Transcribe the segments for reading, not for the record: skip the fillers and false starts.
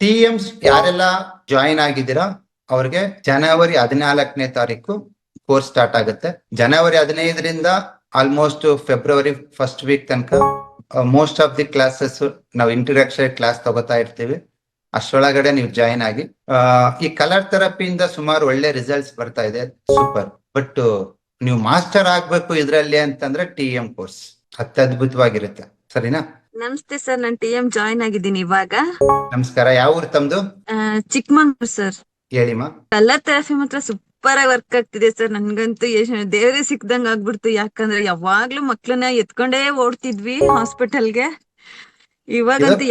TMs ಯಾರೆಲ್ಲ join ಆಗಿದ್ದೀರಾ ಅವ್ರಿಗೆ ಜನವರಿ 14ನೇ ತಾರೀಕು ಕೋರ್ಸ್ ಸ್ಟಾರ್ಟ್ ಆಗುತ್ತೆ. ಜನವರಿ 15ರಿಂದ ಆಲ್ಮೋಸ್ಟ್ ಫೆಬ್ರವರಿ ಫಸ್ಟ್ ವೀಕ್ ತನಕ ಮೋಸ್ಟ್ ಆಫ್ ದಿ ಕ್ಲಾಸಸ್ ನಾವು ಇಂಟ್ರಡಕ್ಷನ್ ಕ್ಲಾಸ್ ತಗೋತಾ ಇರ್ತೀವಿ. ಅಷ್ಟರೊಳಗಡೆ ನೀವು ಜಾಯಿನ್ ಆಗಿ. ಈ ಕಲರ್ ಥೆರಪಿಯಿಂದ ಸುಮಾರು ಒಳ್ಳೆ ರಿಸಲ್ಟ್ಸ್ ಬರ್ತಾ ಇದೆ, ಸೂಪರ್. ಬಟ್ ನೀವು ಮಾಸ್ಟರ್ ಆಗ್ಬೇಕು ಇದ್ರಲ್ಲಿ ಅಂತಂದ್ರೆ TM ಕೋರ್ಸ್ ಅತ್ಯದ್ಭುತವಾಗಿರುತ್ತೆ. ಸರಿನಾ? ನಮಸ್ತೆ ಸರ್, ನಾನು TM ಜಾಯಿನ್ ಆಗಿದ್ದೀನಿ ಇವಾಗ. ನಮಸ್ಕಾರ. ಯಾವ ಊರು ತಮ್ದು? ಚಿಕ್ಕಮಂಗ್ಳೂರ್ ಸರ್. ಹೇಳಿಮಾ. ಕಲರ್ ಥೆರಪಿ ಮಾತ್ರ ಸೂಪರ್ ಆಗಿ ವರ್ಕ್ ಆಗ್ತಿದೆ ಸರ್. ನನ್ಗಂತೂ ದೇವ್ರೇ ಸಿಕ್ದಂಗ್ ಆಗ್ಬಿಡ್ತು. ಯಾಕಂದ್ರೆ ಯಾವಾಗ್ಲೂ ಮಕ್ಳನ್ನ ಎತ್ಕೊಂಡೇ ಓಡ್ತಿದ್ವಿ ಹಾಸ್ಪಿಟಲ್ಗೆ. ಇವಾಗಂತೂ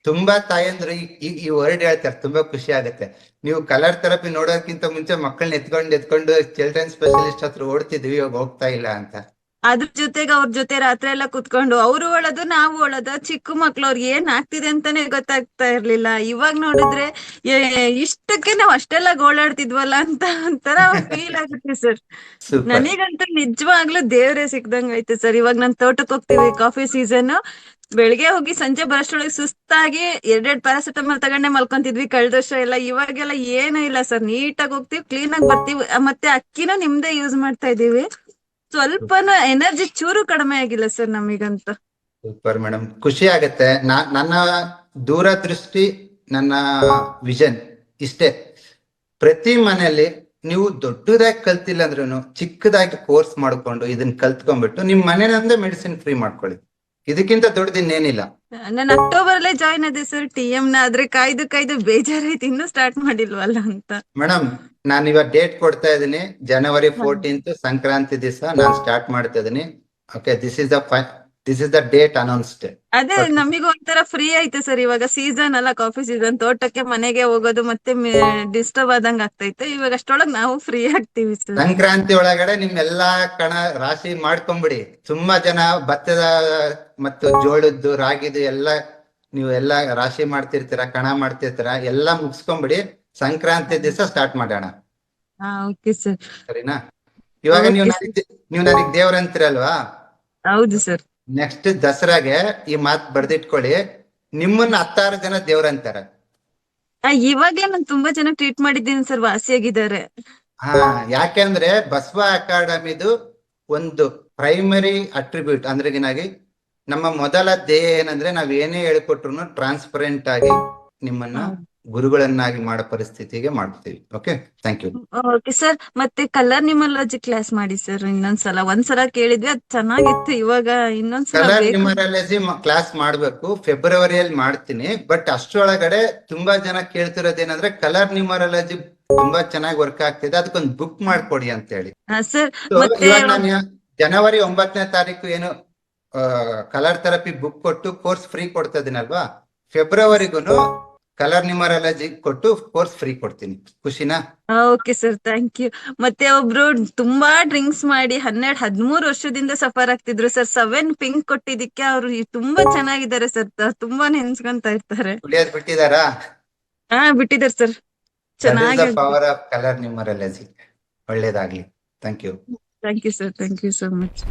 ತುಂಬಾ ತಾಯಂದ್ರು ಈ ವರ್ಡ್ ಹೇಳ್ತಾರೆ, ತುಂಬಾ ಖುಷಿ ಆಗುತ್ತೆ. ನೀವು ಕಲರ್ ಥೆರಪಿ ನೋಡೋದಕ್ಕಿಂತ ಮುಂಚೆ ಮಕ್ಕಳನ್ನ ಎತ್ಕೊಂಡು ಚಿಲ್ಡ್ರನ್ ಸ್ಪೆಷಲಿಸ್ಟ್ ಹತ್ರ ಓಡ್ತಿದ್ವಿ, ಇವಾಗ ಹೋಗ್ತಾ ಇಲ್ಲ ಅಂತ. ಅದ್ರ ಜೊತೆಗೆ ಅವ್ರ ಜೊತೆ ರಾತ್ರಿ ಎಲ್ಲ ಕುತ್ಕೊಂಡು ಅವ್ರು ಒಳದು ನಾವು ಒಳದು. ಚಿಕ್ಕ ಮಕ್ಳು ಅವ್ರಿಗೆ ಏನ್ ಆಗ್ತಿದೆ ಅಂತಾನೆ ಗೊತ್ತಾಗ್ತಾ ಇರ್ಲಿಲ್ಲ. ಇವಾಗ ನೋಡಿದ್ರೆ ಇಷ್ಟಕ್ಕೆ ನಾವ್ ಅಷ್ಟೆಲ್ಲ ಗೋಳಾಡ್ತಿದ್ವಲ್ಲ ಅಂತ ಒಂಥರ ಫೀಲ್ ಆಗುತ್ತೆ ಸರ್. ನನಗಂತೂ ನಿಜವಾಗ್ಲೂ ದೇವ್ರೇ ಸಿಕ್ದಂಗ ಐತೆ ಸರ್. ಇವಾಗ ನಾನ್ ತೋಟಕ್ಕೆ ಹೋಗ್ತೀವಿ, ಕಾಫಿ ಸೀಸನ್. ಬೆಳಿಗ್ಗೆ ಹೋಗಿ ಸಂಜೆ ಬರೋಷ್ಟ್ರೊಳಗೆ ಸುಸ್ತಾಗಿ 2 ಪ್ಯಾರಾಸಿಟಮಾಲ್ ತಗೊಂಡೆ ಮಲ್ಕೊಂತಿದ್ವಿ ಕಳ್ದ ವರ್ಷ ಎಲ್ಲ. ಇವಾಗೆಲ್ಲ ಏನೂ ಇಲ್ಲ ಸರ್, ನೀಟಾಗಿ ಹೋಗ್ತಿವಿ, ಕ್ಲೀನ್ ಆಗಿ ಬರ್ತೀವಿ. ಮತ್ತೆ ಅಕ್ಕಿನೂ ನಿಮ್ದೇ ಯೂಸ್ ಮಾಡ್ತಾ ಇದೀವಿ. ಸ್ವಲ್ಪನೂ ಎನರ್ಜಿ ಚೂರು ಕಡಿಮೆ ಆಗಿಲ್ಲ ಸರ್ ನಮಗಂತ. ಸೂಪರ್ ಮೇಡಮ್, ಖುಷಿ ಆಗತ್ತೆ. ನನ್ನ ದೂರದೃಷ್ಟಿ, ನನ್ನ ವಿಷನ್ ಇಷ್ಟೇ. ಪ್ರತಿ ಮನೆಯಲ್ಲಿ ನೀವು ದೊಡ್ಡದಾಗಿ ಕಲ್ತಿಲ್ಲ ಅಂದ್ರೂ ಚಿಕ್ಕದಾಗಿ ಕೋರ್ಸ್ ಮಾಡ್ಕೊಂಡು ಇದನ್ನ ಕಲ್ತ್ಕೊಂಡ್ಬಿಟ್ಟು ನಿಮ್ ಮನೆಯಲ್ಲೇ ಮೆಡಿಸಿನ್ ಫ್ರೀ ಮಾಡ್ಕೊಳ್ಳಿ. ಇದಕ್ಕಿಂತ ದೊಡ್ಡದು ಇನ್ನೇನಿಲ್ಲ. ನಾನು ಅಕ್ಟೋಬರ್ ಅಲ್ಲೇ ಜಾಯಿನ್ ಆದೆ ಸರ್ TM ನ. ಆದ್ರೆ ಕಾಯ್ದು ಬೇಜಾರಾಯ್ತು, ಇನ್ನೂ ಸ್ಟಾರ್ಟ್ ಮಾಡಿಲ್ವಲ್ಲ ಅಂತ. ಮೇಡಮ್, ನಾನು ಇವಾಗ ಡೇಟ್ ಕೊಡ್ತಾ ಇದ್ದೀನಿ. ಜನವರಿ 14th ಸಂಕ್ರಾಂತಿ ದಿವಸ ನಾನು ಸ್ಟಾರ್ಟ್ ಮಾಡ್ತಾ ಇದ್ದೀನಿ. Okay, this is the date announced. ಅದೇ ನಮಗ ಒಂಥರ ಫ್ರೀ ಆಯ್ತು ಸರ್. ಇವಾಗ ಸೀಸನ್ ಅಲ್ಲ, ಕಾಫಿ ಸೀಸನ್. ತೋಟಕ್ಕೆ ಮನೆಗೆ ಹೋಗೋದು ಮತ್ತೆ ಡಿಸ್ಟರ್ಬ್ ಆದಂಗ ಆಗ್ತೈತೆ. ಇವಾಗ ಅಷ್ಟೊಳಗ್ ನಾವು ಫ್ರೀ ಆಗ್ತೀವಿ ಸರ್. ಸಂಕ್ರಾಂತಿ ಒಳಗಡೆ ನಿಮ್ಮೆಲ್ಲಾ ಕಣ ರಾಶಿ ಮಾಡ್ಕೊಂಬಿಡಿ. ತುಂಬಾ ಜನ ಭತ್ತದ ಮತ್ತು ಜೋಳದ್ದು, ರಾಗಿದು ಎಲ್ಲ ನೀವು ಎಲ್ಲಾ ರಾಶಿ ಮಾಡ್ತಿರ್ತೀರಾ, ಕಣ ಮಾಡ್ತಿರ್ತೀರಾ. ಎಲ್ಲಾ ಮುಗಿಸ್ಕೊಂಬಿಡಿ. ಸಂಕ್ರಾಂತಿ ದಿವಸ ಸ್ಟಾರ್ಟ್ ಮಾಡೋಣ. Okay sir. ಸರಿನಾ? ಇವಾಗ ನೀವು ನನಗೆ ದೇವ್ರ ಅಂತೀರಲ್ವಾ? ಹೌದು ಸರ್. ನೆಕ್ಸ್ಟ್ ದಸರಾಗೆ ಈ ಮಾತ್ ಬರ್ದಿಟ್ಕೊಳ್ಳಿ, ನಿಮ್ಮನ್ನ 16 ಜನ ದೇವ್ರ ಅಂತಾರೆ. ಇವಾಗ್ಲೇ ನಾನು ತುಂಬಾ ಜನ ಟ್ರೀಟ್ ಮಾಡಿದ್ದೀನಿ ಸರ್, ವಾಸಿಯಾಗಿದ್ದಾರೆ. ಯಾಕೆಂದ್ರೆ ಬಸವ ಅಕಾಡೆಮಿದು ಒಂದು ಪ್ರೈಮರಿ ಅಟ್ರಿಬ್ಯೂಟ್ ಅಂದ್ರೆ ನಮ್ಮ ಮೊದಲ ಧ್ಯೇಯ ಏನಂದ್ರೆ ನಾವ್ ಏನೇ ಹೇಳ್ಕೊಟ್ರು ಟ್ರಾನ್ಸ್ಪರೆಂಟ್ ಆಗಿ ನಿಮ್ಮನ್ನ ಗುರುಗಳನ್ನಾಗಿ ಮಾಡೋ ಪರಿಸ್ಥಿತಿಗೆ ಮಾಡ್ತೀವಿ. Okay, thank you. Okay sir. ಮತ್ತೆ ಕಲರ್ ನ್ಯೂಮರಾಲಜಿ ಕ್ಲಾಸ್ ಮಾಡಿ ಸರ್ ಇನ್ನೊಂದ್ಸಲ. ಒಂದ್ಸಲ ಕೇಳಿದ್ವಿ, ಅದ್ ಚೆನ್ನಾಗಿತ್ತು. ಇವಾಗ ಇನ್ನೊಂದ್ಸಲ ಕಲರ್ ನ್ಯೂಮರಾಲಜಿ ಕ್ಲಾಸ್ ಮಾಡ್ಬೇಕು, ಫೆಬ್ರವರಿಯಲ್ಲಿ ಮಾಡ್ತೀನಿ. ಬಟ್ ಅಷ್ಟರೊಳಗಡೆ ತುಂಬಾ ಜನ ಕೇಳ್ತಿರೋದೇನಂದ್ರೆ ಕಲರ್ ನ್ಯೂಮರಾಲಜಿ ತುಂಬಾ ಚೆನ್ನಾಗಿ ವರ್ಕ್ ಆಗ್ತಿದೆ, ಅದಕ್ಕೊಂದು ಬುಕ್ ಮಾಡ್ಕೊಡಿ ಅಂತ ಹೇಳಿ. ಸರ್, ಇವಾಗ ನಾನು ಜನವರಿ 9ನೇ ತಾರೀಕು ಏನು ಕಲರ್ ಥೆರಪಿ ಬುಕ್ ಕೊಟ್ಟು ಕೋರ್ಸ್ ಫ್ರೀ ಕೊಡ್ತಾ ಇದೀನಲ್ವಾ, ಫೆಬ್ರವರಿಗೂ ಕಲರ್ ನ್ಯೂಮರಾಲಜಿ ಕೊಟ್ಟು ಕೋರ್ಸ್ ಫ್ರೀ ಕೊಡ್ತೀನಿ. ಖುಷಿನಾ? Okay sir, thank you. ಮತ್ತೆ ಒಬ್ರು ತುಂಬಾ ಡ್ರಿಂಕ್ಸ್ ಮಾಡಿ 12-13 ವರ್ಷದಿಂದ ಸಫರ್ ಆಗ್ತಿದ್ರು ಸರ್. 7 ಪಿಂಕ್ ಕೊಟ್ಟಿದ್ದಕ್ಕೆ ಅವ್ರು ತುಂಬಾ ಚೆನ್ನಾಗಿದ್ದಾರೆ ಸರ್. ತುಂಬಾ ನೆನ್ಸ್ಕೊಂತ ಇರ್ತಾರೆ. ಬಿಟ್ಟಿದಾರಾ? ಬಿಟ್ಟಿದ್ದಾರೆ ಸರ್. ಚೆನ್ನಾಗಿ. Power of colour numerology. ಒಳ್ಳೇದಾಗ್ಲಿ. Thank you. Thank you sir, thank you so much.